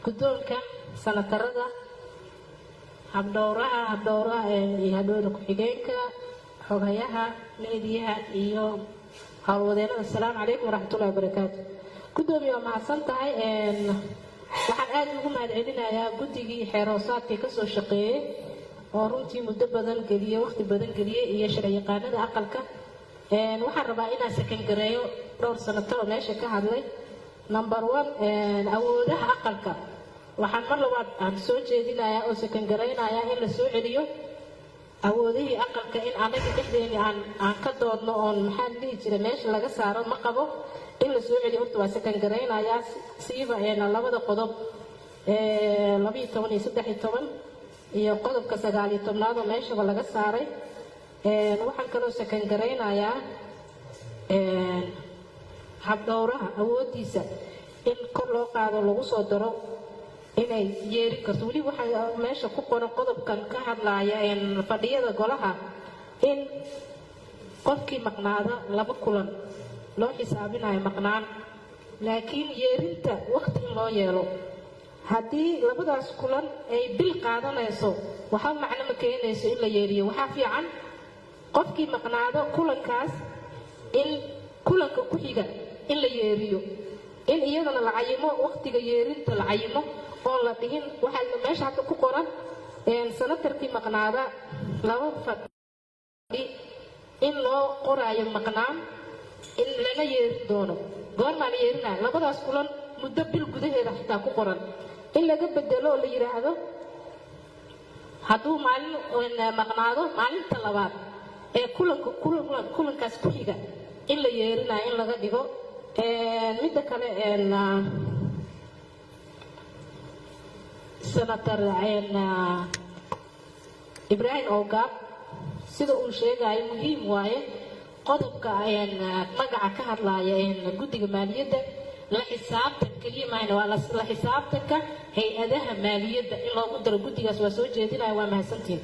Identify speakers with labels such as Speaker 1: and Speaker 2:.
Speaker 1: guddoonka sanatarada habdhowraha iyo hadhowra ku-xigeenka xogayaha meediyaha iyo howlwadeennada. asalaamu calaykum waraxmatullahi wabarakaatu. guddoomiye waa mahadsan tahay. waxaan aad ugu mahadcelinayaa guddigii xeeroosaadkii kasoo shaqeeyey oo runtii muddo badan geliyey, waqti badan geliyey, iyo sharciyaqaanada aqalka. waxaan rabaa inaan sakangareeyo dhowr sanato oo meesha ka hadlay. number 1 awoodaha aqalka waxaan mar labaad aan soo jeedinayaa oo sakangareynayaa in la soo celiyo awoodihii aqalka, in anaga dhexdeeni aan ka doodno oon maxaa dhihi jira meesha laga saaro ma qabo. in la soo celiyo horta waa sakangareynayaa siiba labada qodob 12 iyo 13 iyo qodobka 19 oo meeshaba laga saaray. waxaan kaloo sakangareynayaa habdhowraha awoodiisa in kor loo qaado lagu soo daro inay yeeri karto. weli waxaa meesha ku qoran qodobkan ka hadlaya fadhiyada golaha in qofkii maqnaada 2 kulan loo xisaabinayo maqnaan, laakiin yeerinta waqti in loo yeelo. haddii labadaas kulan ay bil qaadanayso waxaa macno ma keenayso in la yeeriyo. waxaa fiican qofkii maqnaado kulankaas in kulanka ku xiga in la yeeriyo, in iyadana la cayimo waqtiga yeerinta la cayimo oo la dhihin waxaa meesha hadda ku qoran sanatarkii maqnaada 2 fadhi in loo qoraayo maqnaan in lana yeerin doono. goormaa la yeerinaya? labadaas kulan muddo bil gudaheeda xitaa ku qoran in laga bedelo oo la yiraahdo hadduu maalin maqnaado maalinta labaad ee kulankaas ku xiga in la yeerinayo in laga dhigo. midda kale senator Ibrahim Ogaab sida uu sheegayo muhiim waaye qodobka magaca ka hadlaya guddiga maaliyadda la xisaabtan kaliya maahayna waa la xisaabtanka hay-adaha maaliyadda in loogu daro guddigaas. waa soo jeedinaya. waa mahadsantiin.